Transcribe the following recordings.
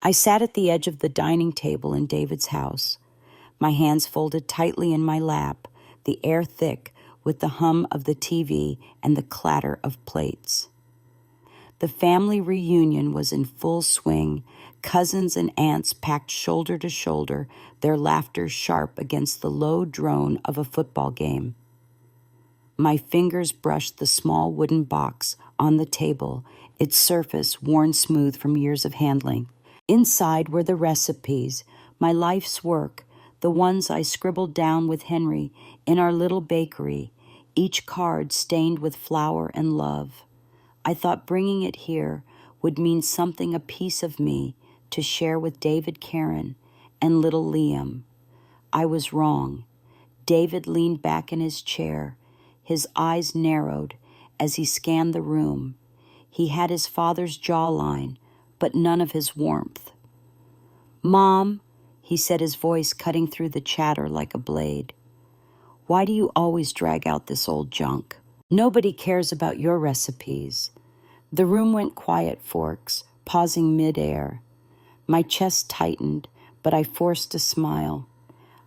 I sat at the edge of the dining table in David's house, my hands folded tightly in my lap, the air thick with the hum of the TV and the clatter of plates. The family reunion was in full swing, cousins and aunts packed shoulder to shoulder, their laughter sharp against the low drone of a football game. My fingers brushed the small wooden box on the table, its surface worn smooth from years of handling. Inside were the recipes, my life's work, the ones I scribbled down with Henry in our little bakery, each card stained with flour and love. I thought bringing it here would mean something, a piece of me, to share with David, Karen, and little Liam. I was wrong. David leaned back in his chair, his eyes narrowed as he scanned the room. He had his father's jawline, but none of his warmth. "Mom," he said, his voice cutting through the chatter like a blade. "Why do you always drag out this old junk? Nobody cares about your recipes." The room went quiet, Forks, pausing mid-air. My chest tightened, but I forced a smile.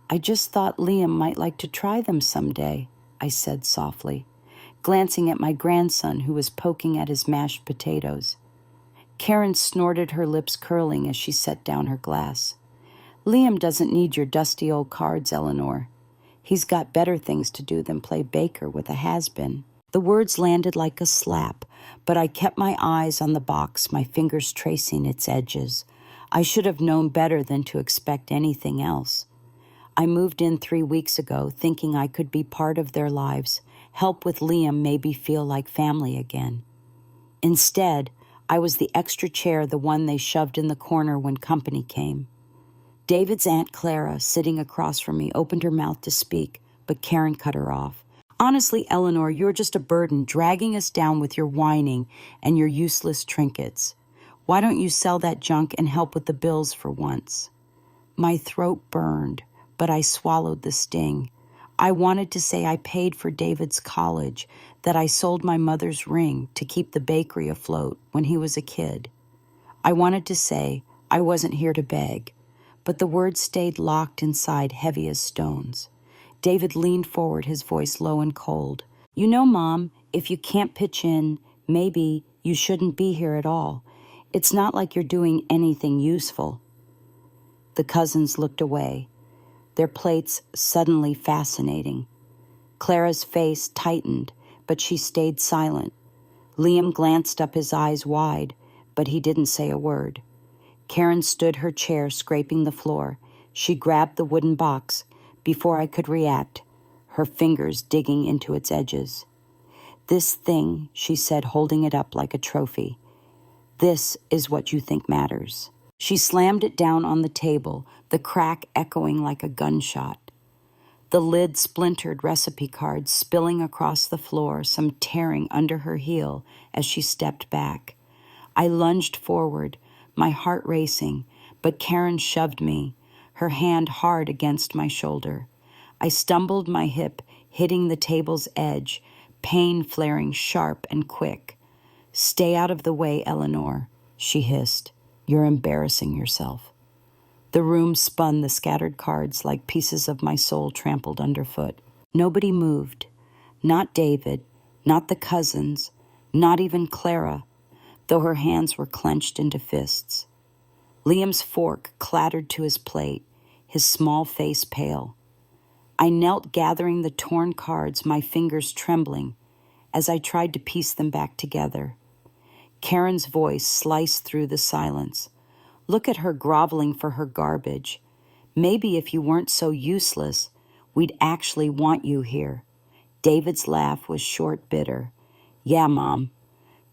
"I just thought Liam might like to try them someday," I said softly, glancing at my grandson who was poking at his mashed potatoes. Karen snorted, her lips curling as she set down her glass. "Liam doesn't need your dusty old cards, Eleanor. He's got better things to do than play baker with a has-been." The words landed like a slap, but I kept my eyes on the box, my fingers tracing its edges. I should have known better than to expect anything else. I moved in 3 weeks ago, thinking I could be part of their lives, help with Liam, maybe feel like family again. Instead, I was the extra chair, the one they shoved in the corner when company came. David's Aunt Clara, sitting across from me, opened her mouth to speak, but Karen cut her off. "Honestly, Eleanor, you're just a burden, dragging us down with your whining and your useless trinkets. Why don't you sell that junk and help with the bills for once?" My throat burned, but I swallowed the sting. I wanted to say I paid for David's college, that I sold my mother's ring to keep the bakery afloat when he was a kid. I wanted to say I wasn't here to beg, but the words stayed locked inside, heavy as stones. David leaned forward, his voice low and cold. "You know, Mom, if you can't pitch in, maybe you shouldn't be here at all. It's not like you're doing anything useful." The cousins looked away, their plates suddenly fascinating. Clara's face tightened, but she stayed silent. Liam glanced up, his eyes wide, but he didn't say a word. Karen stood her chair, scraping the floor. She grabbed the wooden box before I could react, her fingers digging into its edges. "This thing," she said, holding it up like a trophy. "This is what you think matters." She slammed it down on the table, the crack echoing like a gunshot. The lid splintered, recipe cards spilling across the floor, some tearing under her heel as she stepped back. I lunged forward, my heart racing, but Karen shoved me, her hand hard against my shoulder. I stumbled, my hip hitting the table's edge, pain flaring sharp and quick. "Stay out of the way, Eleanor," she hissed. "You're embarrassing yourself." The room spun, the scattered cards like pieces of my soul trampled underfoot. Nobody moved. Not David, not the cousins, not even Clara, though her hands were clenched into fists. Liam's fork clattered to his plate, his small face pale. I knelt, gathering the torn cards, my fingers trembling, as I tried to piece them back together. Karen's voice sliced through the silence. "Look at her groveling for her garbage. Maybe if you weren't so useless, we'd actually want you here." David's laugh was short, bitter. "Yeah, Mom.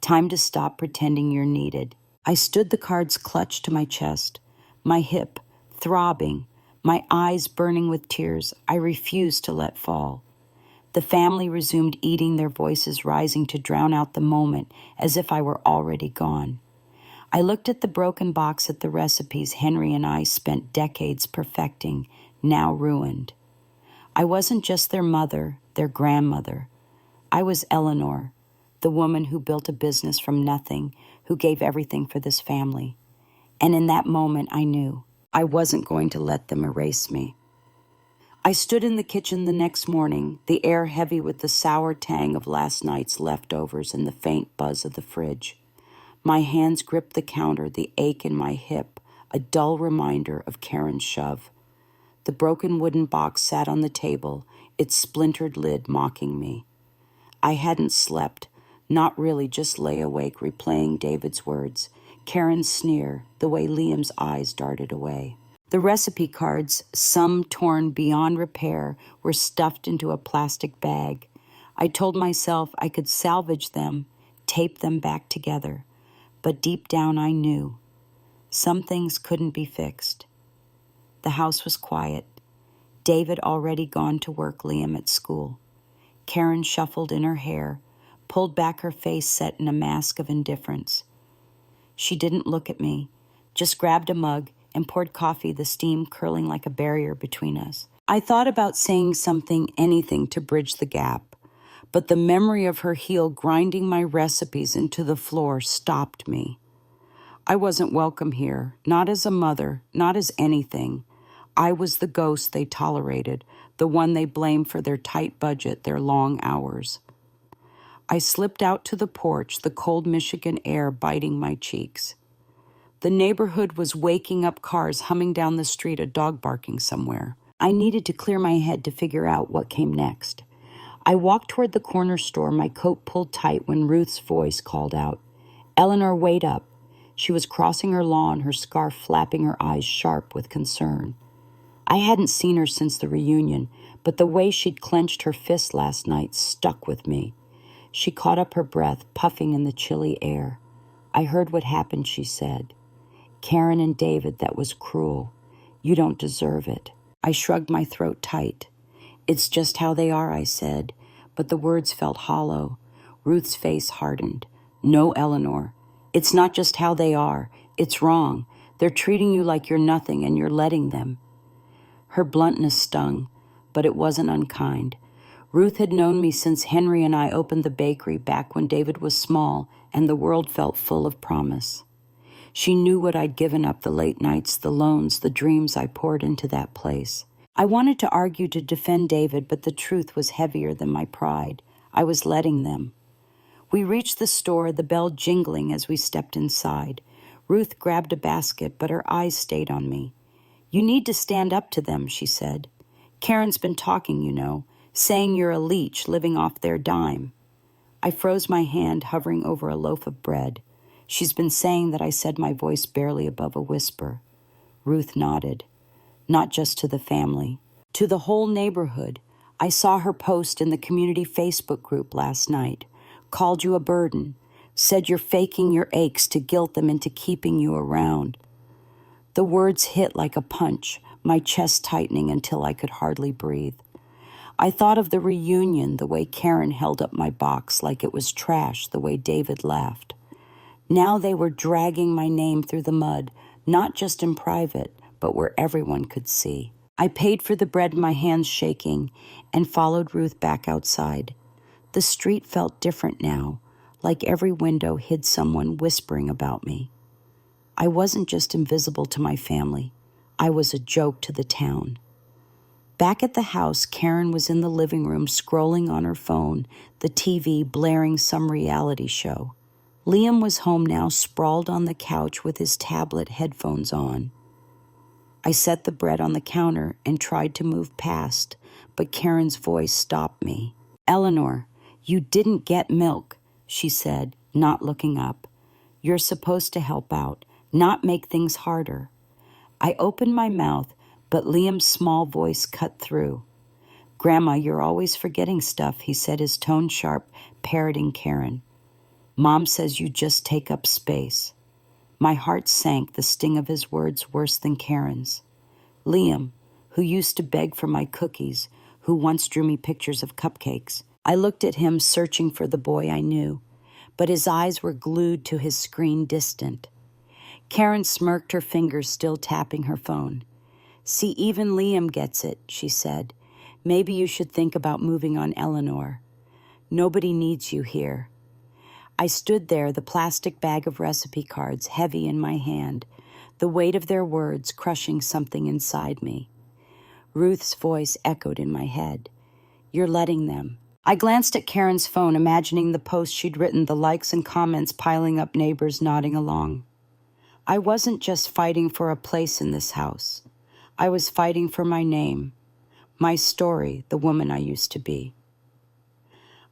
Time to stop pretending you're needed." I stood, the cards clutched to my chest, my hip throbbing, my eyes burning with tears I refused to let fall. The family resumed eating, their voices rising to drown out the moment as if I were already gone. I looked at the broken box, at the recipes Henry and I spent decades perfecting, now ruined. I wasn't just their mother, their grandmother. I was Eleanor, the woman who built a business from nothing, who gave everything for this family. And in that moment, I knew I wasn't going to let them erase me. I stood in the kitchen the next morning, the air heavy with the sour tang of last night's leftovers and the faint buzz of the fridge. My hands gripped the counter, the ache in my hip, a dull reminder of Karen's shove. The broken wooden box sat on the table, its splintered lid mocking me. I hadn't slept, not really, just lay awake replaying David's words, Karen's sneer, the way Liam's eyes darted away. The recipe cards, some torn beyond repair, were stuffed into a plastic bag. I told myself I could salvage them, tape them back together. But deep down I knew some things couldn't be fixed. The house was quiet. David already gone to work, Liam at school. Karen shuffled in her hair, pulled back her face set in a mask of indifference. She didn't look at me, just grabbed a mug and poured coffee, the steam curling like a barrier between us. I thought about saying something, anything to bridge the gap, but the memory of her heel grinding my recipes into the floor stopped me. I wasn't welcome here, not as a mother, not as anything. I was the ghost they tolerated, the one they blamed for their tight budget, their long hours. I slipped out to the porch, the cold Michigan air biting my cheeks. The neighborhood was waking up, cars humming down the street, a dog barking somewhere. I needed to clear my head to figure out what came next. I walked toward the corner store, my coat pulled tight when Ruth's voice called out, "Eleanor, wait up." She was crossing her lawn, her scarf flapping, her eyes sharp with concern. I hadn't seen her since the reunion, but the way she'd clenched her fist last night stuck with me. She caught up her breath, puffing in the chilly air. "I heard what happened," she said. "Karen and David, that was cruel. You don't deserve it." I shrugged my throat tight. "It's just how they are," I said, but the words felt hollow. Ruth's face hardened. "No, Eleanor. It's not just how they are. It's wrong. They're treating you like you're nothing, and you're letting them." Her bluntness stung, but it wasn't unkind. Ruth had known me since Henry and I opened the bakery back when David was small and the world felt full of promise. She knew what I'd given up, the late nights, the loans, the dreams I poured into that place. I wanted to argue to defend David, but the truth was heavier than my pride. I was letting them. We reached the store, the bell jingling as we stepped inside. Ruth grabbed a basket, but her eyes stayed on me. "You need to stand up to them," she said. "Karen's been talking, you know, saying you're a leech living off their dime." I froze my hand, hovering over a loaf of bread. "She's been saying that," I said, my voice barely above a whisper. Ruth nodded. "Not just to the family, to the whole neighborhood. I saw her post in the community Facebook group last night. Called you a burden. Said you're faking your aches to guilt them into keeping you around." The words hit like a punch, my chest tightening until I could hardly breathe. I thought of the reunion, the way Karen held up my box like it was trash, the way David laughed. Now they were dragging my name through the mud, not just in private, but where everyone could see. I paid for the bread, my hands shaking, and followed Ruth back outside. The street felt different now, like every window hid someone whispering about me. I wasn't just invisible to my family. I was a joke to the town. Back at the house, Karen was in the living room scrolling on her phone, the TV blaring some reality show. Liam was home now, sprawled on the couch with his tablet, headphones on. I set the bread on the counter and tried to move past, but Karen's voice stopped me. "Eleanor, you didn't get milk," she said, not looking up. "You're supposed to help out, not make things harder." I opened my mouth, but Liam's small voice cut through. "Grandma, you're always forgetting stuff," he said, his tone sharp, parroting Karen. "Mom says you just take up space." My heart sank, the sting of his words worse than Karen's. Liam, who used to beg for my cookies, who once drew me pictures of cupcakes. I looked at him, searching for the boy I knew, but his eyes were glued to his screen, distant. Karen smirked, her fingers still tapping her phone. "See, even Liam gets it," she said. "Maybe you should think about moving on, Eleanor. Nobody needs you here." I stood there, the plastic bag of recipe cards heavy in my hand. the weight of their words crushing something inside me. Ruth's voice echoed in my head. You're letting them. I glanced at Karen's phone, imagining the post she'd written, the likes and comments piling up, neighbors nodding along. I wasn't just fighting for a place in this house. I was fighting for my name, my story, the woman I used to be.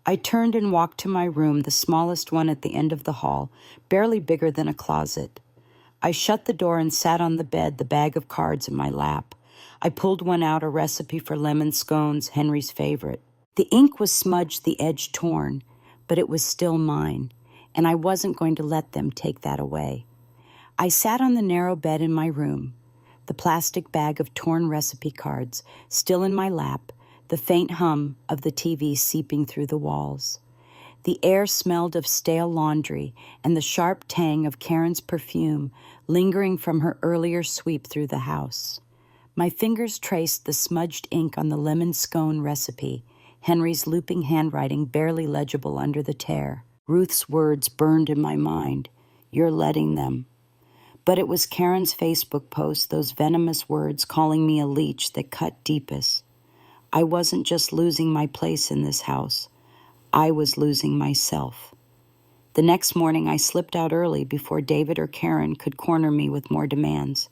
I turned and walked to my room, the smallest one at the end of the hall, barely bigger than a closet. I shut the door and sat on the bed, the bag of cards in my lap. I pulled one out, a recipe for lemon scones, Henry's favorite. The ink was smudged, the edge torn, but it was still mine, and I wasn't going to let them take that away. I sat on the narrow bed in my room, the plastic bag of torn recipe cards still in my lap, the faint hum of the TV seeping through the walls. The air smelled of stale laundry and the sharp tang of Karen's perfume lingering from her earlier sweep through the house. My fingers traced the smudged ink on the lemon scone recipe, Henry's looping handwriting barely legible under the tear. Ruth's words burned in my mind. You're letting them. But it was Karen's Facebook post, those venomous words calling me a leech, that cut deepest. I wasn't just losing my place in this house. I was losing myself. The next morning, I slipped out early before David or Karen could corner me with more demands.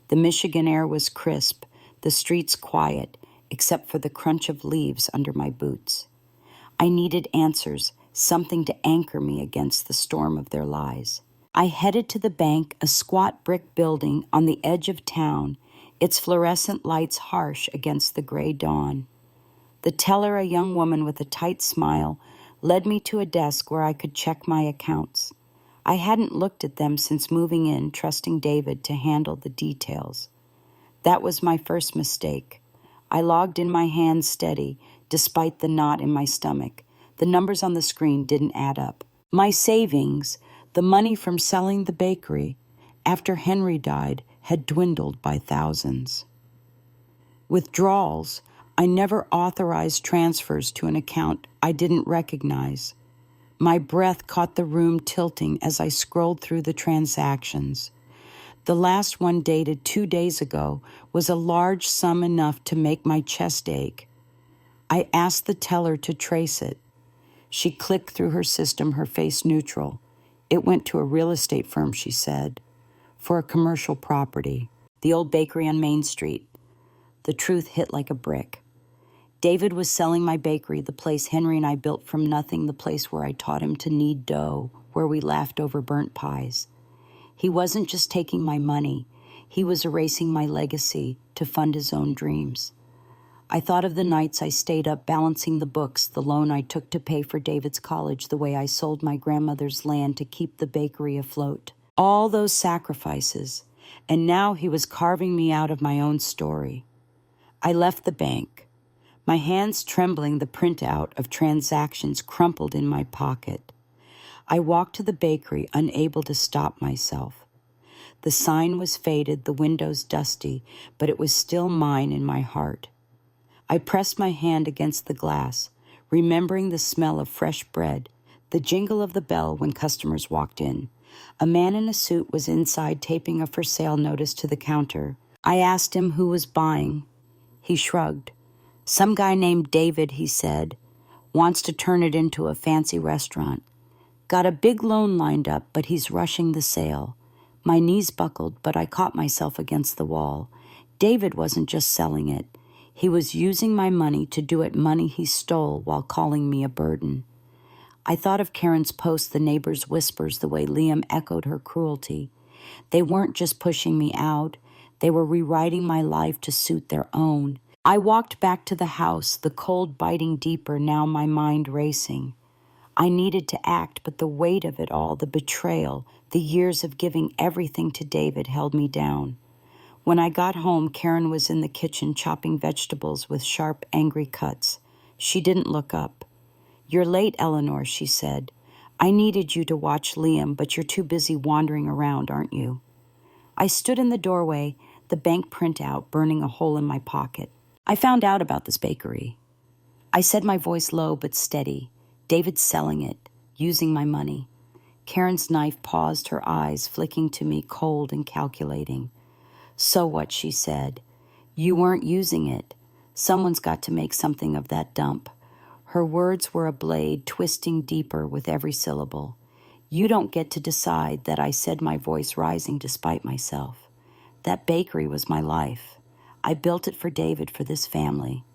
The Michigan air was crisp, the streets quiet, except for the crunch of leaves under my boots. I needed answers, something to anchor me against the storm of their lies. I headed to the bank, a squat brick building on the edge of town, its fluorescent lights harsh against the gray dawn. The teller, a young woman with a tight smile, led me to a desk where I could check my accounts. I hadn't looked at them since moving in, trusting David to handle the details. That was my first mistake. I logged in, my hands steady, despite the knot in my stomach. The numbers on the screen didn't add up. My savings, the money from selling the bakery, after Henry died, had dwindled by thousands. Withdrawals, I never authorized transfers to an account I didn't recognize. My breath caught the room tilting as I scrolled through the transactions. The last one, dated 2 days ago, was a large sum enough to make my chest ache. I asked the teller to trace it. She clicked through her system, her face neutral. It went to a real estate firm, she said, for a commercial property. The old bakery on Main Street. The truth hit like a brick. David was selling my bakery, the place Henry and I built from nothing, the place where I taught him to knead dough, where we laughed over burnt pies. He wasn't just taking my money. He was erasing my legacy to fund his own dreams. I thought of the nights I stayed up balancing the books, the loan I took to pay for David's college, the way I sold my grandmother's land to keep the bakery afloat. All those sacrifices, and now he was carving me out of my own story. I left the bank, my hands trembling, the printout of transactions crumpled in my pocket. I walked to the bakery, unable to stop myself. The sign was faded, the windows dusty, but it was still mine in my heart. I pressed my hand against the glass, remembering the smell of fresh bread, the jingle of the bell when customers walked in. A man in a suit was inside taping a for sale notice to the counter. I asked him who was buying. He shrugged. Some guy named David, he said, wants to turn it into a fancy restaurant. Got a big loan lined up, but he's rushing the sale. My knees buckled, but I caught myself against the wall. David wasn't just selling it. He was using my money to do it, money he stole, while calling me a burden. I thought of Karen's post, the neighbor's whispers, the way Liam echoed her cruelty. They weren't just pushing me out. They were rewriting my life to suit their own. I walked back to the house, the cold biting deeper, now my mind racing. I needed to act, but the weight of it all, the betrayal, the years of giving everything to David held me down. When I got home, Karen was in the kitchen chopping vegetables with sharp, angry cuts. She didn't look up. You're late, Eleanor, she said. I needed you to watch Liam, but you're too busy wandering around, aren't you? I stood in the doorway, the bank printout burning a hole in my pocket. I found out about this bakery. I said, my voice low but steady. David's selling it, using my money. Karen's knife paused, her eyes flicking to me, cold and calculating. So what, she said. You weren't using it. Someone's got to make something of that dump. Her words were a blade, twisting deeper with every syllable. You don't get to decide that, I said, my voice rising despite myself. That bakery was my life. I built it for David, for this family.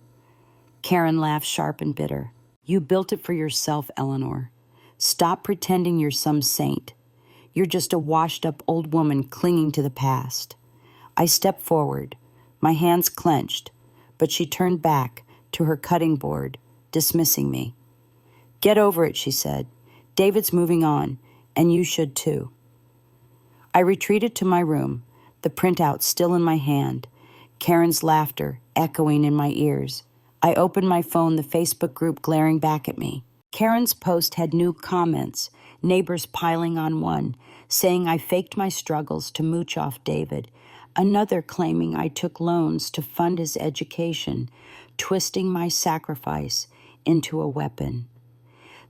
Karen laughed, sharp and bitter. You built it for yourself, Eleanor. Stop pretending you're some saint. You're just a washed-up old woman clinging to the past. I stepped forward, my hands clenched, but she turned back to her cutting board, dismissing me. Get over it, she said. David's moving on, and you should too. I retreated to my room, the printout still in my hand, Karen's laughter echoing in my ears. I opened my phone, the Facebook group glaring back at me. Karen's post had new comments, neighbors piling on one, saying I faked my struggles to mooch off David, another claiming I took loans to fund his education, twisting my sacrifice into a weapon.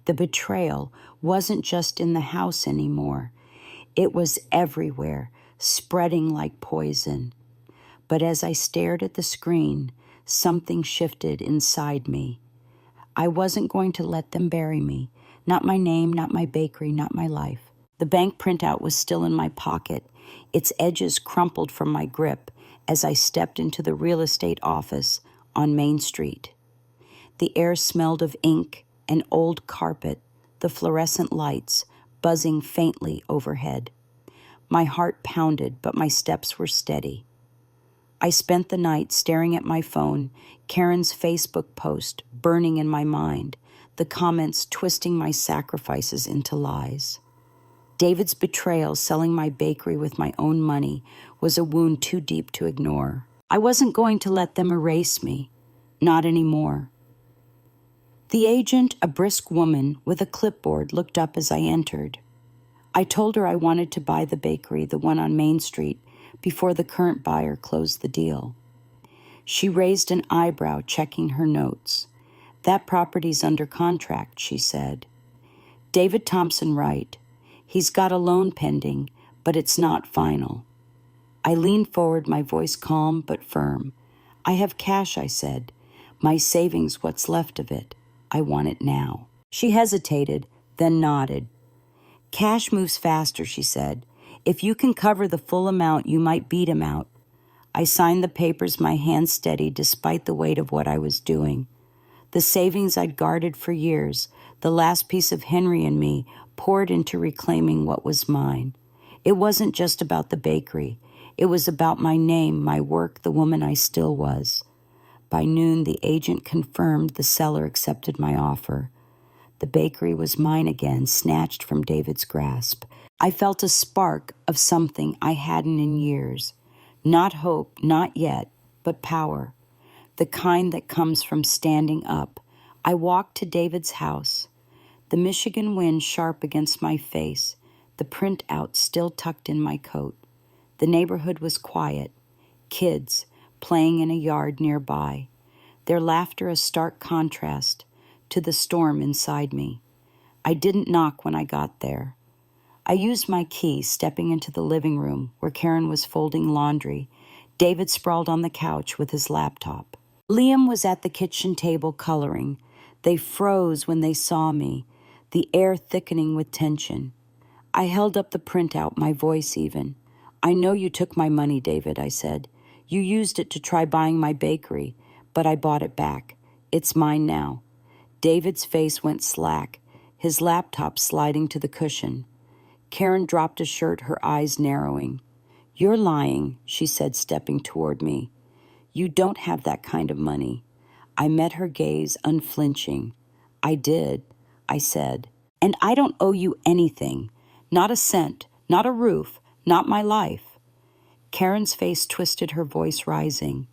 The betrayal wasn't just in the house anymore. It was everywhere, spreading like poison. But as I stared at the screen, something shifted inside me. I wasn't going to let them bury me. Not my name, not my bakery, not my life. The bank printout was still in my pocket, its edges crumpled from my grip as I stepped into the real estate office on Main Street. The air smelled of ink and old carpet, the fluorescent lights buzzing faintly overhead. My heart pounded, but my steps were steady. I spent the night staring at my phone, Karen's Facebook post burning in my mind, the comments twisting my sacrifices into lies. David's betrayal, selling my bakery with my own money, was a wound too deep to ignore. I wasn't going to let them erase me. Not anymore. The agent, a brisk woman with a clipboard, looked up as I entered. I told her I wanted to buy the bakery, the one on Main Street, before the current buyer closed the deal. She raised an eyebrow, checking her notes. That property's under contract, she said. David Thompson, right. He's got a loan pending, but it's not final. I leaned forward, my voice calm but firm. I have cash, I said. My savings, what's left of it. I want it now. She hesitated, then nodded. Cash moves faster, she said. If you can cover the full amount, you might beat him out. I signed the papers, my hands steady despite the weight of what I was doing. The savings I'd guarded for years, the last piece of Henry and me, poured into reclaiming what was mine. It wasn't just about the bakery. It was about my name, my work, the woman I still was. By noon, the agent confirmed the seller accepted my offer. The bakery was mine again, snatched from David's grasp. I felt a spark of something I hadn't in years. Not hope, not yet, but power. The kind that comes from standing up. I walked to David's house. The Michigan wind sharp against my face, the printout still tucked in my coat. The neighborhood was quiet. Kids playing in a yard nearby. Their laughter a stark contrast to the storm inside me. I didn't knock when I got there. I used my key, stepping into the living room where Karen was folding laundry. David sprawled on the couch with his laptop. Liam was at the kitchen table coloring. They froze when they saw me, the air thickening with tension. I held up the printout, my voice even. I know you took my money, David, I said. You used it to try buying my bakery, but I bought it back. It's mine now. David's face went slack, his laptop sliding to the cushion. Karen dropped a shirt, her eyes narrowing. You're lying, she said, stepping toward me. You don't have that kind of money. I met her gaze, unflinching. I did, I said. And I don't owe you anything. Not a cent, not a roof, not my life. Karen's face twisted, her voice rising.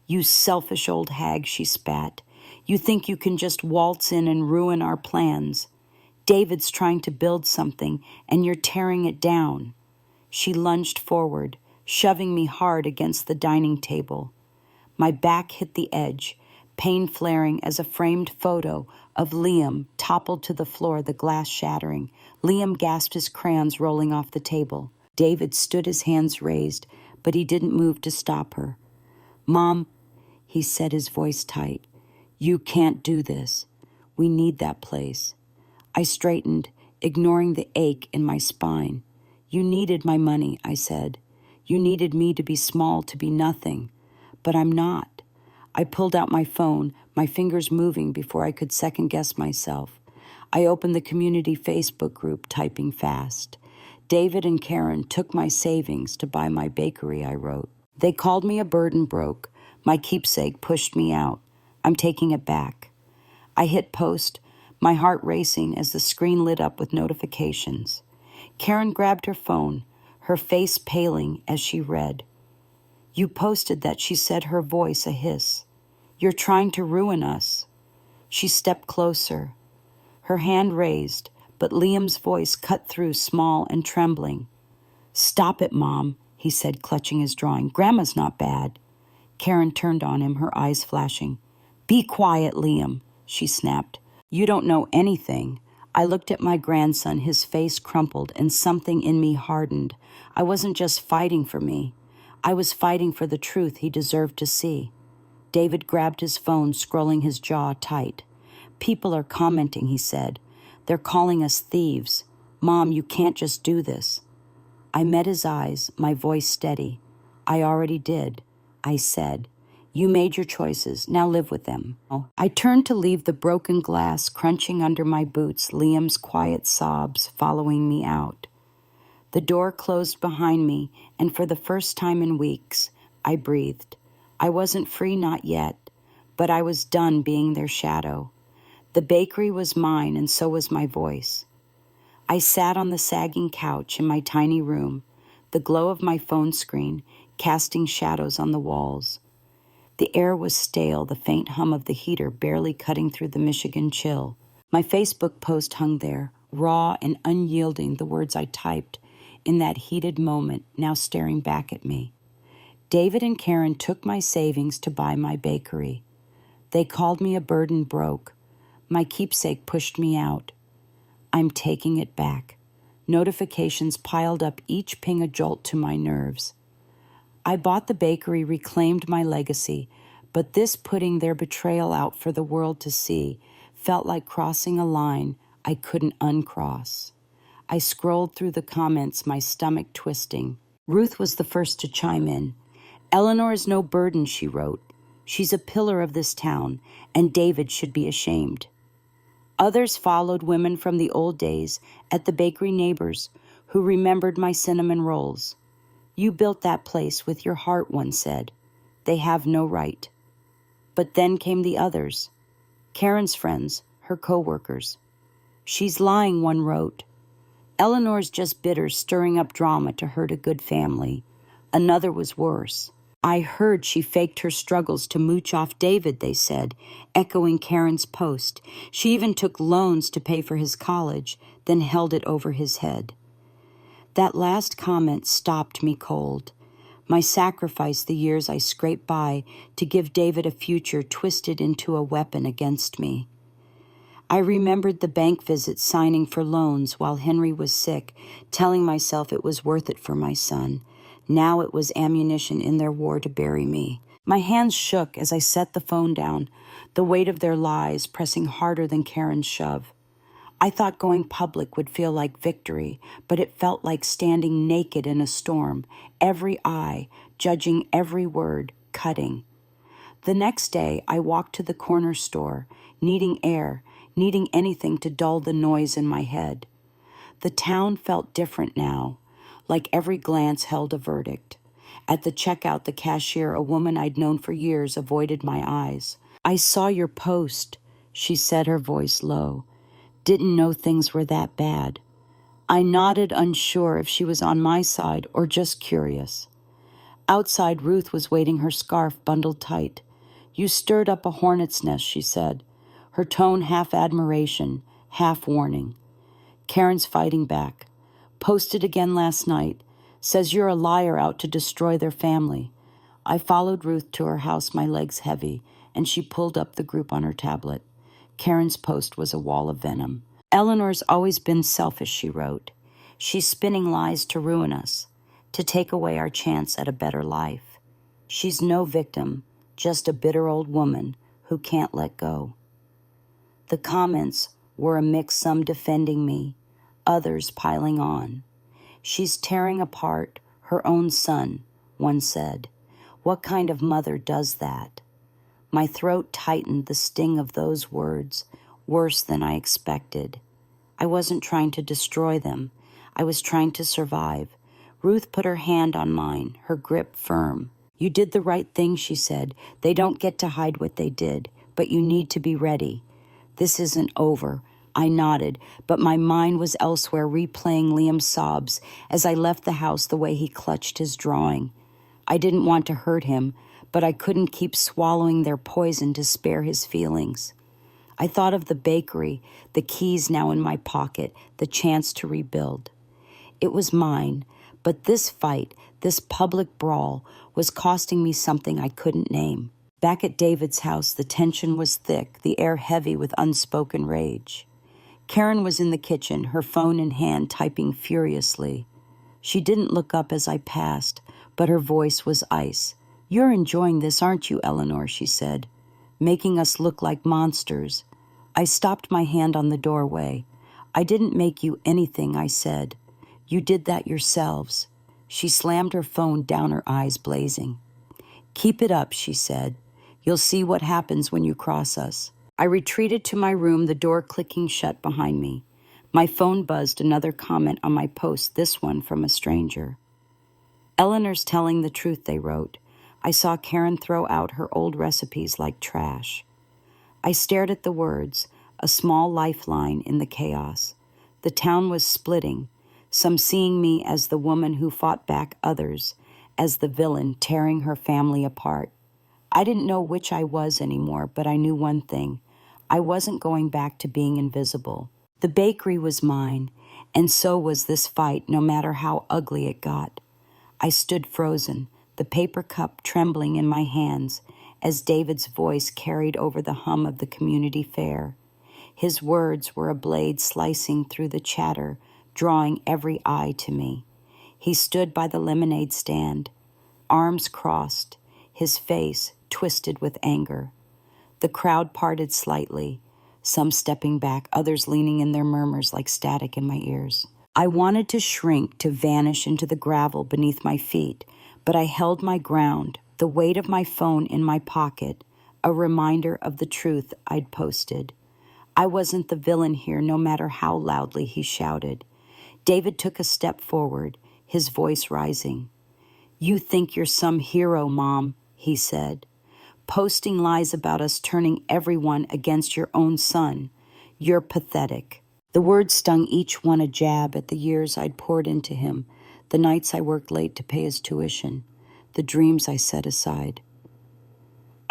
You selfish old hag, she spat. You think you can just waltz in and ruin our plans. David's trying to build something, and you're tearing it down. She lunged forward, shoving me hard against the dining table. My back hit the edge, pain flaring as a framed photo of Liam toppled to the floor, the glass shattering. Liam gasped, his crayons rolling off the table. David stood, his hands raised, but he didn't move to stop her. "Mom," he said, his voice tight, "you can't do this. We need that place." I straightened, ignoring the ache in my spine. "You needed my money," I said. "You needed me to be small, to be nothing. But I'm not." I pulled out my phone, my fingers moving before I could second-guess myself. I opened the community Facebook group, typing fast. "David and Karen took my savings to buy my bakery," I wrote. "They called me a burden broke. My keepsake pushed me out. I'm taking it back." I hit post, my heart racing as the screen lit up with notifications. Karen grabbed her phone, her face paling as she read. "You posted that," she said, her voice a hiss. "You're trying to ruin us." She stepped closer, her hand raised, but Liam's voice cut through, small and trembling. "Stop it, Mom," he said, clutching his drawing. "Grandma's not bad." Karen turned on him, her eyes flashing. "Be quiet, Liam," she snapped. "You don't know anything." I looked at my grandson, his face crumpled, and something in me hardened. I wasn't just fighting for me. I was fighting for the truth he deserved to see. David grabbed his phone, scrolling, his jaw tight. "People are commenting," he said. "They're calling us thieves. Mom, you can't just do this." I met his eyes, my voice steady. "I already did," I said. "You made your choices. Now live with them." I turned to leave, the broken glass crunching under my boots, Liam's quiet sobs following me out. The door closed behind me, and for the first time in weeks, I breathed. I wasn't free, not yet, but I was done being their shadow. The bakery was mine, and so was my voice. I sat on the sagging couch in my tiny room, the glow of my phone screen casting shadows on the walls. The air was stale, the faint hum of the heater barely cutting through the Michigan chill. My Facebook post hung there, raw and unyielding, the words I typed in that heated moment now staring back at me. David and Karen took my savings to buy my bakery. They called me a burden broke. My keepsake pushed me out. I'm taking it back. Notifications piled up, each ping a jolt to my nerves. I bought the bakery, reclaimed my legacy, but this putting their betrayal out for the world to see felt like crossing a line I couldn't uncross. I scrolled through the comments, my stomach twisting. Ruth was the first to chime in. "Eleanor is no burden," she wrote. "She's a pillar of this town, and David should be ashamed." Others followed, women from the old days at the bakery, neighbors who remembered my cinnamon rolls. "You built that place with your heart," one said. "They have no right." But then came the others. Karen's friends, her co-workers. "She's lying," one wrote. "Eleanor's just bitter, stirring up drama to hurt a good family." Another was worse. "I heard she faked her struggles to mooch off David," they said, echoing Karen's post. "She even took loans to pay for his college, then held it over his head." That last comment stopped me cold. My sacrifice, the years I scraped by to give David a future, twisted into a weapon against me. I remembered the bank visits, signing for loans while Henry was sick, telling myself it was worth it for my son. Now it was ammunition in their war to bury me. My hands shook as I set the phone down, the weight of their lies pressing harder than Karen's shove. I thought going public would feel like victory, but it felt like standing naked in a storm, every eye judging every word, cutting. The next day, I walked to the corner store, needing air, needing anything to dull the noise in my head. The town felt different now, like every glance held a verdict. At the checkout, the cashier, a woman I'd known for years, avoided my eyes. "I saw your post," she said, her voice low. "Didn't know things were that bad." I nodded, unsure if she was on my side or just curious. Outside, Ruth was waiting, her scarf bundled tight. "You stirred up a hornet's nest," she said, her tone half admiration, half warning. Karen's fighting back. "Posted again last night. Says you're a liar out to destroy their family." I followed Ruth to her house, my legs heavy, and she pulled up the group on her tablet. Karen's post was a wall of venom. Eleanor's always been selfish, she wrote. She's spinning lies to ruin us, to take away our chance at a better life. She's no victim, just a bitter old woman who can't let go. The comments were a mix, some defending me, others piling on. She's tearing apart her own son, one said. What kind of mother does that? My throat tightened, the sting of those words, worse than I expected. I wasn't trying to destroy them. I was trying to survive. Ruth put her hand on mine, her grip firm. You did the right thing, she said. They don't get to hide what they did, but you need to be ready. This isn't over. I nodded, but my mind was elsewhere, replaying Liam's sobs as I left the house, the way he clutched his drawing. I didn't want to hurt him, but I couldn't keep swallowing their poison to spare his feelings. I thought of the bakery, the keys now in my pocket, the chance to rebuild. It was mine, but this fight, this public brawl, was costing me something I couldn't name. Back at David's house, the tension was thick, the air heavy with unspoken rage. Karen was in the kitchen, her phone in hand, typing furiously. She didn't look up as I passed, but her voice was ice. You're enjoying this, aren't you, Eleanor, she said, making us look like monsters. I stopped my hand on the doorway. I didn't make you anything, I said. You did that yourselves. She slammed her phone down, her eyes blazing. Keep it up, she said. You'll see what happens when you cross us. I retreated to my room, the door clicking shut behind me. My phone buzzed, another comment on my post, this one from a stranger. Eleanor's telling the truth, they wrote. I saw Karen throw out her old recipes like trash. I stared at the words, a small lifeline in the chaos. The town was splitting, some seeing me as the woman who fought back, others as the villain tearing her family apart. I didn't know which I was anymore, but I knew one thing. I wasn't going back to being invisible. The bakery was mine, and so was this fight, no matter how ugly it got. I stood frozen, the paper cup trembling in my hands, as David's voice carried over the hum of the community fair. His words were a blade slicing through the chatter, drawing every eye to me. He stood by the lemonade stand, arms crossed, his face twisted with anger. The crowd parted slightly, some stepping back, others leaning in their murmurs like static in my ears. I wanted to shrink, to vanish into the gravel beneath my feet, but I held my ground, the weight of my phone in my pocket, a reminder of the truth I'd posted. I wasn't the villain here, no matter how loudly he shouted. David took a step forward, his voice rising. You think you're some hero, Mom, he said. Posting lies about us, turning everyone against your own son. You're pathetic. The words stung, each one a jab at the years I'd poured into him, the nights I worked late to pay his tuition, the dreams I set aside.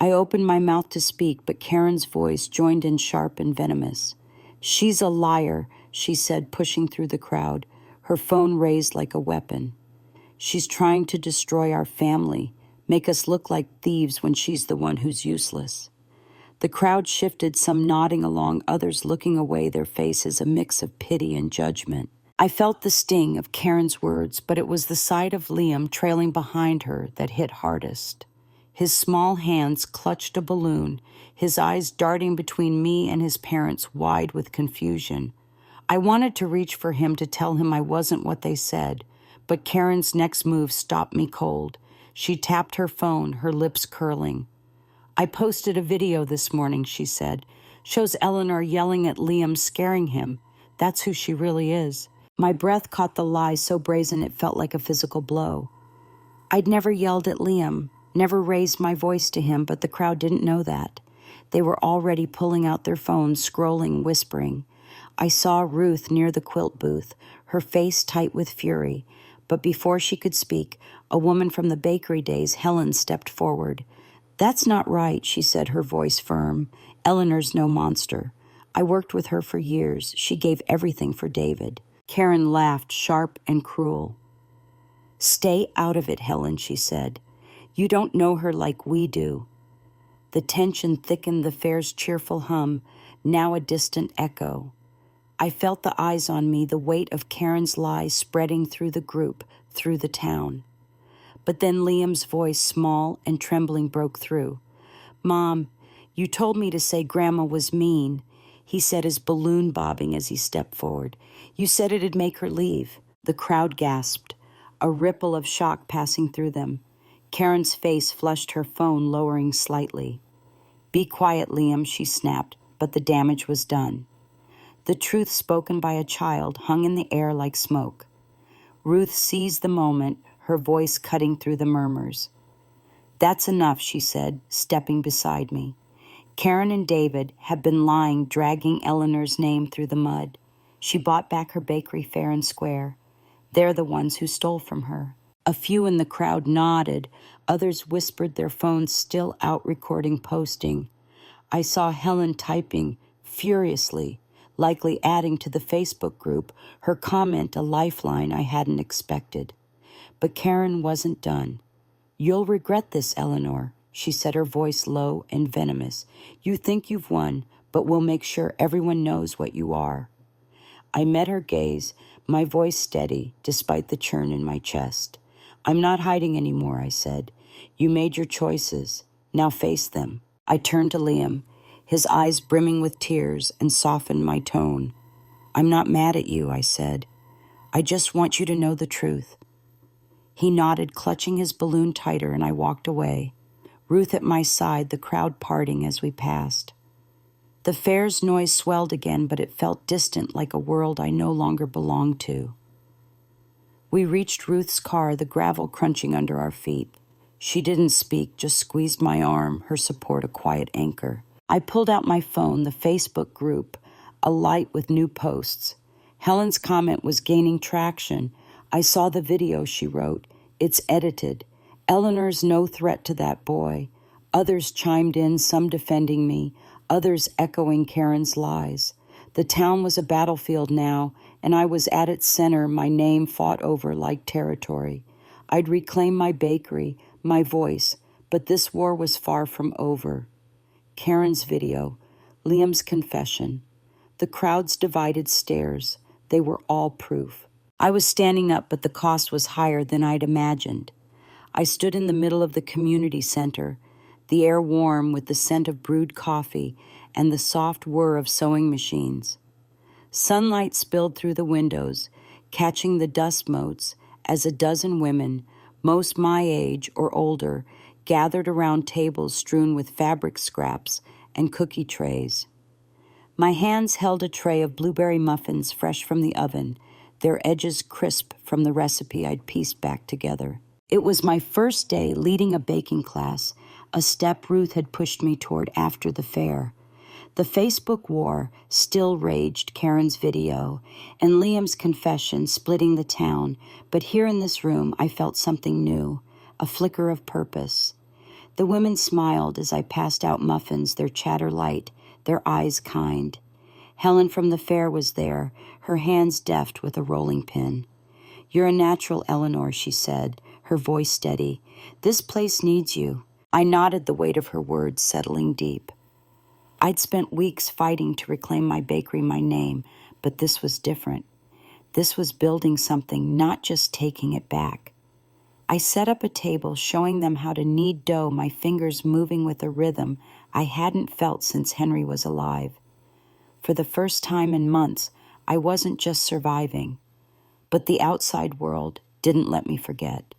I opened my mouth to speak, but Karen's voice joined in, sharp and venomous. She's a liar, she said, pushing through the crowd, her phone raised like a weapon. She's trying to destroy our family, make us look like thieves when she's the one who's useless. The crowd shifted, some nodding along, others looking away, their faces a mix of pity and judgment. I felt the sting of Karen's words, but it was the sight of Liam trailing behind her that hit hardest. His small hands clutched a balloon, his eyes darting between me and his parents, wide with confusion. I wanted to reach for him to tell him I wasn't what they said, but Karen's next move stopped me cold. She tapped her phone, her lips curling. I posted a video this morning, she said. Shows Eleanor yelling at Liam, scaring him. That's who she really is. My breath caught the lie so brazen it felt like a physical blow. I'd never yelled at Liam, never raised my voice to him, but the crowd didn't know that. They were already pulling out their phones, scrolling, whispering. I saw Ruth near the quilt booth, her face tight with fury. But before she could speak, a woman from the bakery days, Helen, stepped forward. That's not right, she said, her voice firm. Eleanor's no monster. I worked with her for years. She gave everything for David. Karen laughed, sharp and cruel. Stay out of it, Helen, she said. You don't know her like we do. The tension thickened the fair's cheerful hum, now a distant echo. I felt the eyes on me, the weight of Karen's lies spreading through the group, through the town. But then Liam's voice, small and trembling, broke through. "Mom, you told me to say Grandma was mean," he said, his balloon bobbing as he stepped forward. "You said it'd make her leave." The crowd gasped, a ripple of shock passing through them. Karen's face flushed, her phone lowering slightly. "Be quiet, Liam," she snapped, but the damage was done. The truth spoken by a child hung in the air like smoke. Ruth seized the moment, her voice cutting through the murmurs. "That's enough," she said, stepping beside me. "Karen and David have been lying, dragging Eleanor's name through the mud. She bought back her bakery fair and square. They're the ones who stole from her." A few in the crowd nodded. Others whispered, their phones still out recording posting. I saw Helen typing furiously, likely adding to the Facebook group, her comment a lifeline I hadn't expected. But Karen wasn't done. "You'll regret this, Eleanor," she said, her voice low and venomous. "You think you've won, but we'll make sure everyone knows what you are." I met her gaze, my voice steady, despite the churn in my chest. "I'm not hiding anymore," I said. "You made your choices. Now face them." I turned to Liam, his eyes brimming with tears, and softened my tone. "I'm not mad at you," I said. "I just want you to know the truth." He nodded, clutching his balloon tighter, and I walked away. Ruth at my side, the crowd parting as we passed. The fair's noise swelled again, but it felt distant, like a world I no longer belonged to. We reached Ruth's car, the gravel crunching under our feet. She didn't speak, just squeezed my arm, her support a quiet anchor. I pulled out my phone, the Facebook group, alight with new posts. Helen's comment was gaining traction. I saw the video she wrote. "It's edited. Eleanor's no threat to that boy." Others chimed in, some defending me, others echoing Karen's lies. The town was a battlefield now, and I was at its center, my name fought over like territory. I'd reclaim my bakery, my voice, but this war was far from over. Karen's video, Liam's confession, the crowd's divided stares, they were all proof. I was standing up, but the cost was higher than I'd imagined. I stood in the middle of the community center, the air warm with the scent of brewed coffee and the soft whir of sewing machines. Sunlight spilled through the windows, catching the dust motes as a dozen women, most my age or older, gathered around tables strewn with fabric scraps and cookie trays. My hands held a tray of blueberry muffins fresh from the oven, their edges crisp from the recipe I'd pieced back together. It was my first day leading a baking class, a step Ruth had pushed me toward after the fair. The Facebook war still raged, Karen's video, and Liam's confession splitting the town, but here in this room I felt something new, a flicker of purpose. The women smiled as I passed out muffins, their chatter light, their eyes kind. Helen from the fair was there, her hands deft with a rolling pin. "You're a natural, Eleanor," she said, her voice steady. "This place needs you." I nodded, the weight of her words settling deep. I'd spent weeks fighting to reclaim my bakery, my name, but this was different. This was building something, not just taking it back. I set up a table, showing them how to knead dough, my fingers moving with a rhythm I hadn't felt since Henry was alive. For the first time in months, I wasn't just surviving, but the outside world didn't let me forget.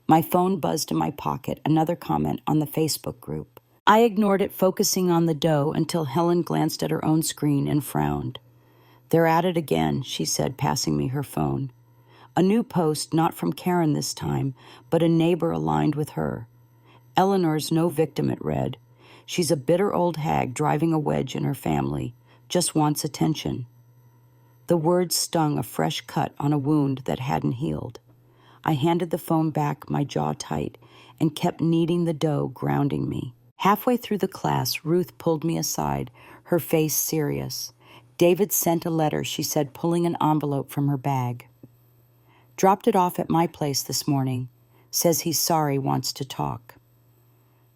My phone buzzed in my pocket, another comment on the Facebook group. I ignored it, focusing on the dough until Helen glanced at her own screen and frowned. "They're at it again," she said, passing me her phone. A new post, not from Karen this time, but a neighbor aligned with her. "Eleanor's no victim," it read. "She's a bitter old hag driving a wedge in her family, just wants attention." The words stung, a fresh cut on a wound that hadn't healed. I handed the phone back, my jaw tight, and kept kneading the dough, grounding me. Halfway through the class, Ruth pulled me aside, her face serious. "David sent a letter," she said, pulling an envelope from her bag. "Dropped it off at my place this morning. Says he's sorry, wants to talk."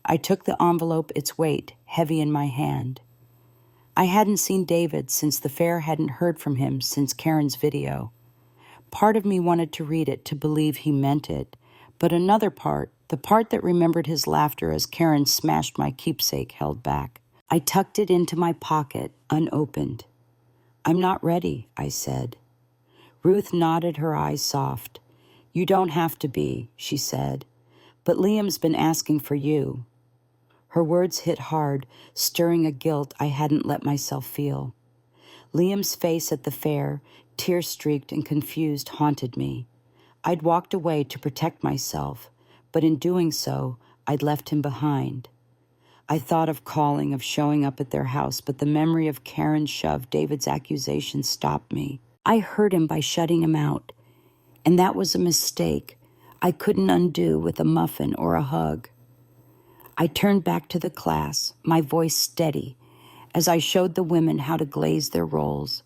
I took the envelope, its weight heavy in my hand. I hadn't seen David since the fair, hadn't heard from him since Karen's video. Part of me wanted to read it to believe he meant it, but another part, the part that remembered his laughter as Karen smashed my keepsake, held back. I tucked it into my pocket, unopened. "I'm not ready," I said. Ruth nodded, her eyes soft. "You don't have to be," she said, "but Liam's been asking for you." Her words hit hard, stirring a guilt I hadn't let myself feel. Liam's face at the fair, tear-streaked and confused, haunted me. I'd walked away to protect myself, but in doing so, I'd left him behind. I thought of calling, of showing up at their house, but the memory of Karen's shove, David's accusation, stopped me. I hurt him by shutting him out, and that was a mistake I couldn't undo with a muffin or a hug. I turned back to the class, my voice steady, as I showed the women how to glaze their rolls,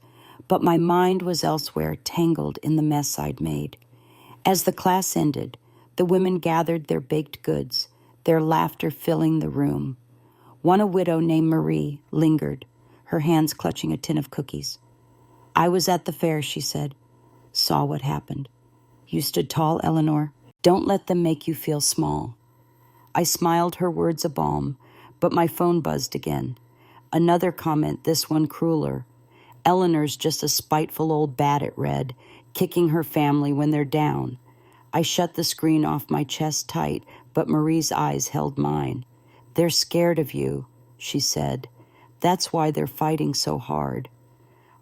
but my mind was elsewhere, tangled in the mess I'd made. As the class ended, the women gathered their baked goods, their laughter filling the room. One, a widow named Marie, lingered, her hands clutching a tin of cookies. "I was at the fair," she said. "Saw what happened. You stood tall, Eleanor. Don't let them make you feel small." I smiled, her words a balm, but my phone buzzed again. Another comment, this one crueler. "Eleanor's just a spiteful old bat," it read, "kicking her family when they're down." I shut the screen off my chest tight, but Marie's eyes held mine. "They're scared of you," she said. "That's why they're fighting so hard."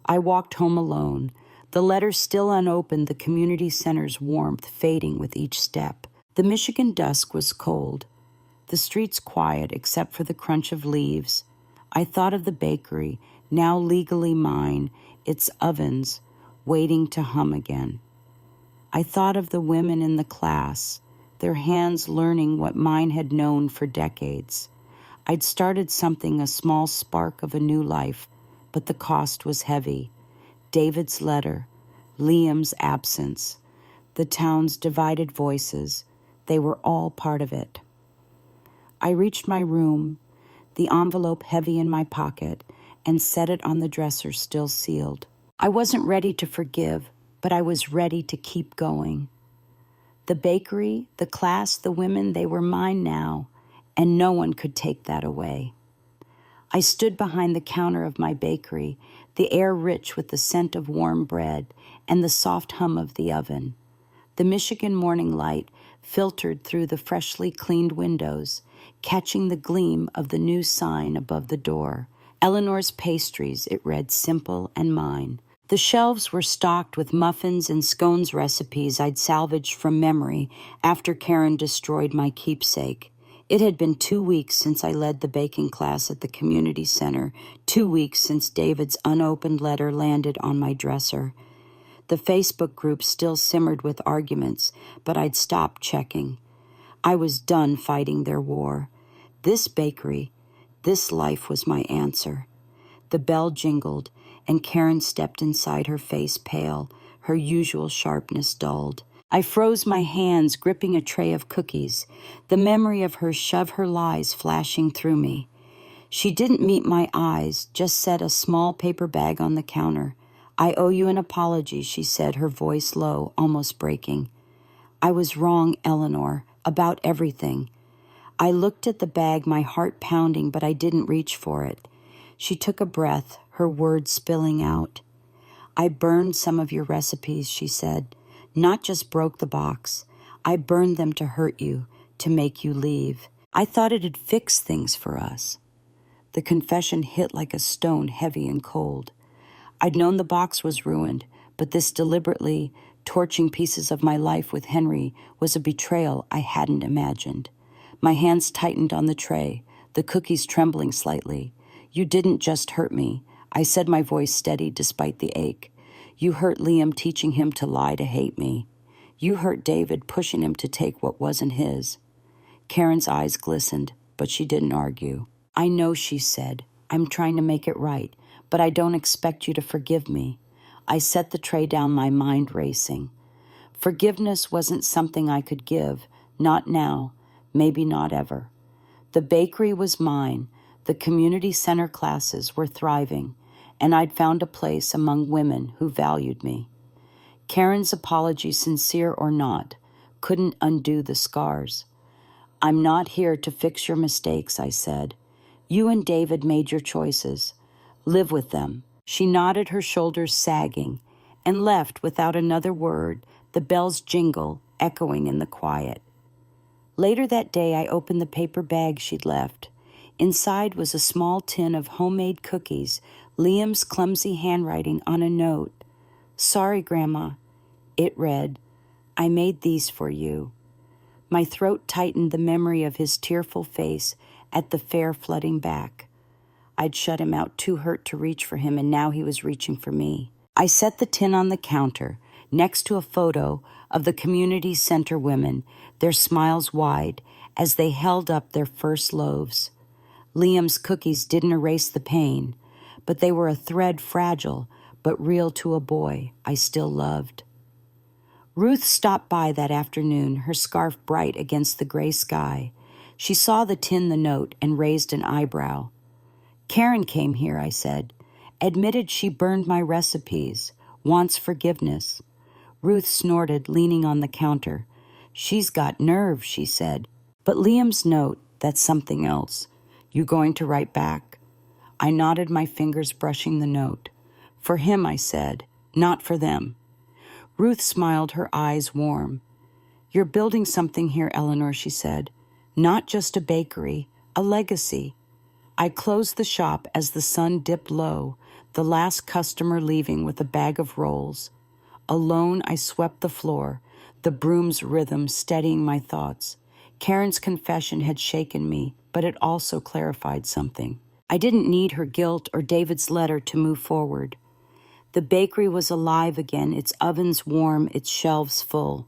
I walked home alone, the letter still unopened, the community center's warmth fading with each step. The Michigan dusk was cold, the streets quiet except for the crunch of leaves. I thought of the bakery, now legally mine, its ovens waiting to hum again. I thought of the women in the class, their hands learning what mine had known for decades. I'd started something, a small spark of a new life, but the cost was heavy. David's letter, Liam's absence, the town's divided voices, they were all part of it. I reached my room, the envelope heavy in my pocket, and set it on the dresser, still sealed. I wasn't ready to forgive, but I was ready to keep going. The bakery, the class, the women, they were mine now, and no one could take that away. I stood behind the counter of my bakery, the air rich with the scent of warm bread and the soft hum of the oven. The Michigan morning light filtered through the freshly cleaned windows, catching the gleam of the new sign above the door. Eleanor's Pastries, it read, simple and mine. The shelves were stocked with muffins and scones recipes I'd salvaged from memory after Karen destroyed my keepsake. It had been 2 weeks since I led the baking class at the community center, 2 weeks since David's unopened letter landed on my dresser. The Facebook group still simmered with arguments, but I'd stopped checking. I was done fighting their war. This bakery, this life was my answer. The bell jingled, and Karen stepped inside, her face pale, her usual sharpness dulled. I froze my hands, gripping a tray of cookies, the memory of her shove her lies flashing through me. She didn't meet my eyes, just set a small paper bag on the counter. "I owe you an apology," she said, her voice low, almost breaking. "I was wrong, Eleanor, about everything." I looked at the bag, my heart pounding, but I didn't reach for it. She took a breath, her words spilling out. "I burned some of your recipes," she said. "Not just broke the box. I burned them to hurt you, to make you leave. I thought it'd fix things for us." The confession hit like a stone, heavy and cold. I'd known the box was ruined, but this deliberately torching pieces of my life with Henry was a betrayal I hadn't imagined. My hands tightened on the tray, the cookies trembling slightly. "You didn't just hurt me," I said, my voice steady despite the ache. "You hurt Liam, teaching him to lie, to hate me. You hurt David, pushing him to take what wasn't his." Karen's eyes glistened, but she didn't argue. "I know," she said. "I'm trying to make it right, but I don't expect you to forgive me." I set the tray down, my mind racing. Forgiveness wasn't something I could give, not now, maybe not ever. The bakery was mine, the community center classes were thriving, and I'd found a place among women who valued me. Karen's apology, sincere or not, couldn't undo the scars. "I'm not here to fix your mistakes," I said. "You and David made your choices. Live with them." She nodded, her shoulders sagging, and left without another word, the bell's jingle echoing in the quiet. Later that day, I opened the paper bag she'd left. Inside was a small tin of homemade cookies, Liam's clumsy handwriting on a note. "Sorry, Grandma." It read, "I made these for you." My throat tightened, the memory of his tearful face at the fair flooding back. I'd shut him out, too hurt to reach for him, and now he was reaching for me. I set the tin on the counter, next to a photo of the community center women, their smiles wide, as they held up their first loaves. Liam's cookies didn't erase the pain, but they were a thread fragile, but real to a boy I still loved. Ruth stopped by that afternoon, her scarf bright against the gray sky. She saw the tin, the note, and raised an eyebrow. "Karen came here," I said. "Admitted she burned my recipes. Wants forgiveness." Ruth snorted, leaning on the counter. "She's got nerve," she said. "But Liam's note, that's something else. You going to write back?" I nodded, my fingers brushing the note. "For him," I said, "not for them." Ruth smiled, her eyes warm. "You're building something here, Eleanor," she said. "Not just a bakery, a legacy." I closed the shop as the sun dipped low, the last customer leaving with a bag of rolls. Alone, I swept the floor, the broom's rhythm steadying my thoughts. Karen's confession had shaken me, but it also clarified something. I didn't need her guilt or David's letter to move forward. The bakery was alive again, its ovens warm, its shelves full.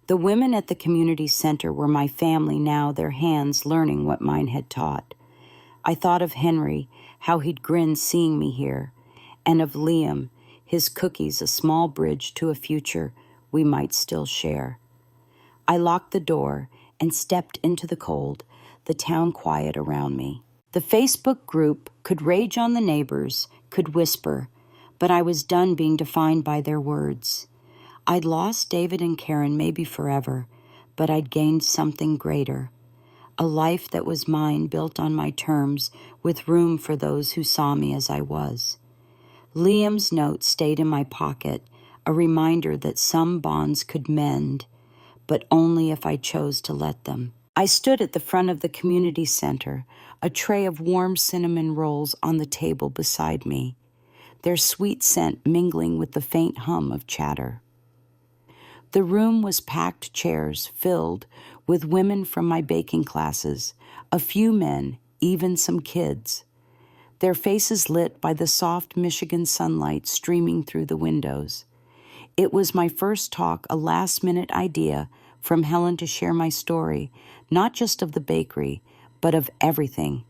The women at the community center were my family now, their hands learning what mine had taught. I thought of Henry, how he'd grin seeing me here, and of Liam, his cookies a small bridge to a future we might still share. I locked the door and stepped into the cold, the town quiet around me. The Facebook group could rage on the neighbors, could whisper, but I was done being defined by their words. I'd lost David and Karen maybe forever, but I'd gained something greater. A life that was mine, built on my terms, with room for those who saw me as I was. Liam's note stayed in my pocket, a reminder that some bonds could mend, but only if I chose to let them. I stood at the front of the community center, a tray of warm cinnamon rolls on the table beside me, their sweet scent mingling with the faint hum of chatter. The room was packed, chairs filled with women from my baking classes, a few men, even some kids, their faces lit by the soft Michigan sunlight streaming through the windows. It was my first talk, a last-minute idea from Helen to share my story, not just of the bakery, but of everything.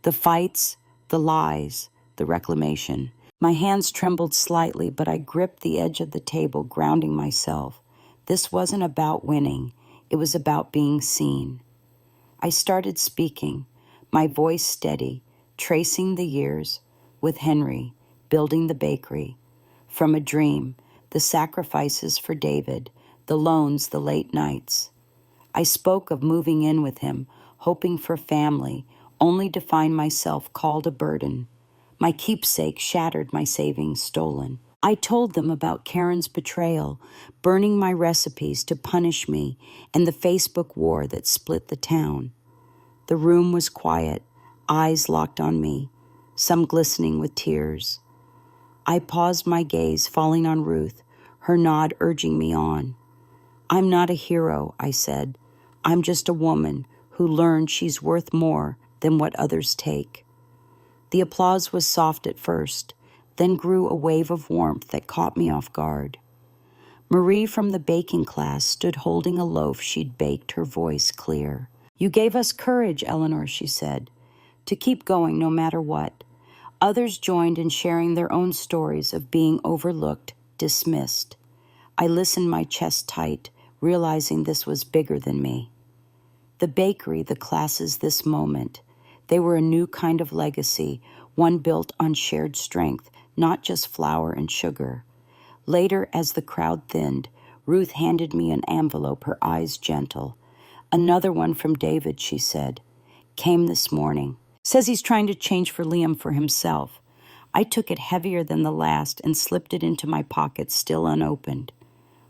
The fights, the lies, the reclamation. My hands trembled slightly, but I gripped the edge of the table, grounding myself. This wasn't about winning. It was about being seen. I started speaking, my voice steady, tracing the years with Henry, building the bakery. From a dream, the sacrifices for David, the loans, the late nights. I spoke of moving in with him, hoping for family, only to find myself called a burden. My keepsake shattered, my savings stolen. I told them about Karen's betrayal, burning my recipes to punish me, and the Facebook war that split the town. The room was quiet, eyes locked on me, some glistening with tears. I paused, my gaze falling on Ruth, her nod urging me on. "I'm not a hero," I said. "I'm just a woman who learned she's worth more than what others take." The applause was soft at first, then grew a wave of warmth that caught me off guard. Marie from the baking class stood holding a loaf she'd baked, her voice clear. "You gave us courage, Eleanor," she said, "to keep going no matter what." Others joined in sharing their own stories of being overlooked, dismissed. I listened, my chest tight, realizing this was bigger than me. The bakery, the classes, this moment. They were a new kind of legacy, one built on shared strength, not just flour and sugar. Later, as the crowd thinned, Ruth handed me an envelope, her eyes gentle. "Another one from David," she said. "Came this morning. Says he's trying to change for Liam for himself." I took it heavier than the last and slipped it into my pocket, still unopened.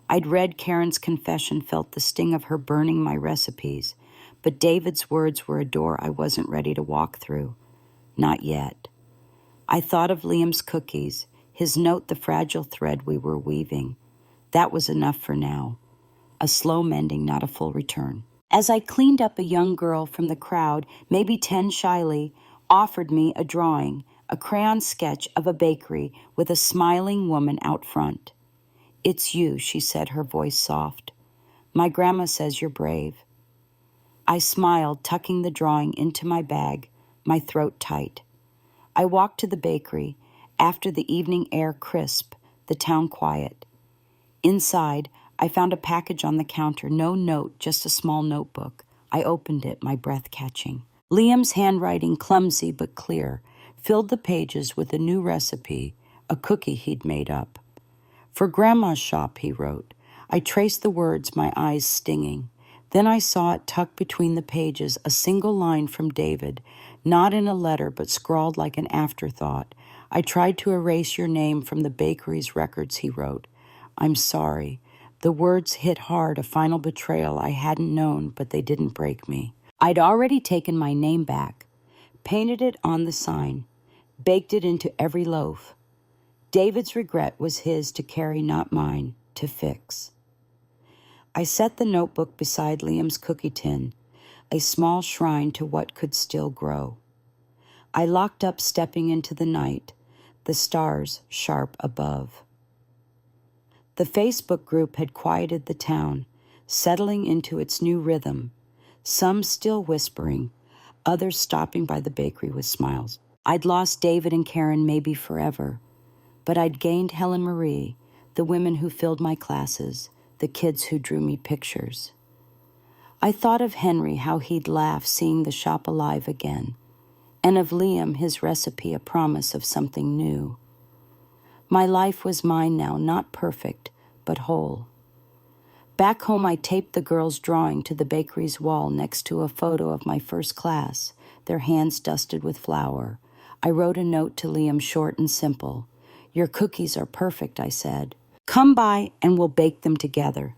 I'd read Karen's confession, felt the sting of her burning my recipes, but David's words were a door I wasn't ready to walk through. Not yet. I thought of Liam's cookies, his note, the fragile thread we were weaving. That was enough for now. A slow mending, not a full return. As I cleaned up, a young girl from the crowd, maybe 10 shyly, offered me a drawing, a crayon sketch of a bakery with a smiling woman out front. "It's you," she said, her voice soft. "My grandma says you're brave." I smiled, tucking the drawing into my bag, my throat tight. I walked to the bakery, after the evening air crisp, the town quiet. Inside, I found a package on the counter, no note, just a small notebook. I opened it, my breath catching. Liam's handwriting, clumsy but clear, filled the pages with a new recipe, a cookie he'd made up. "For Grandma's shop," he wrote. I traced the words, my eyes stinging. Then I saw it tucked between the pages, a single line from David, not in a letter but scrawled like an afterthought. "I tried to erase your name from the bakery's records," he wrote. "I'm sorry." The words hit hard, a final betrayal I hadn't known, but they didn't break me. I'd already taken my name back, painted it on the sign, baked it into every loaf. David's regret was his to carry, not mine, to fix. I set the notebook beside Liam's cookie tin, a small shrine to what could still grow. I locked up, stepping into the night, the stars sharp above. The Facebook group had quieted the town, settling into its new rhythm, some still whispering, others stopping by the bakery with smiles. I'd lost David and Karen, maybe forever, but I'd gained Helen Marie, the women who filled my classes, the kids who drew me pictures. I thought of Henry, how he'd laugh seeing the shop alive again, and of Liam, his recipe, a promise of something new. My life was mine now, not perfect, but whole. Back home, I taped the girls' drawing to the bakery's wall next to a photo of my first class, their hands dusted with flour. I wrote a note to Liam, short and simple. "Your cookies are perfect," I said. "Come by and we'll bake them together."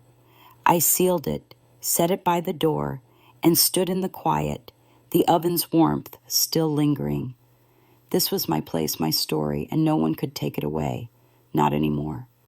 I sealed it, set it by the door, and stood in the quiet, the oven's warmth still lingering. This was my place, my story, and no one could take it away. Not anymore.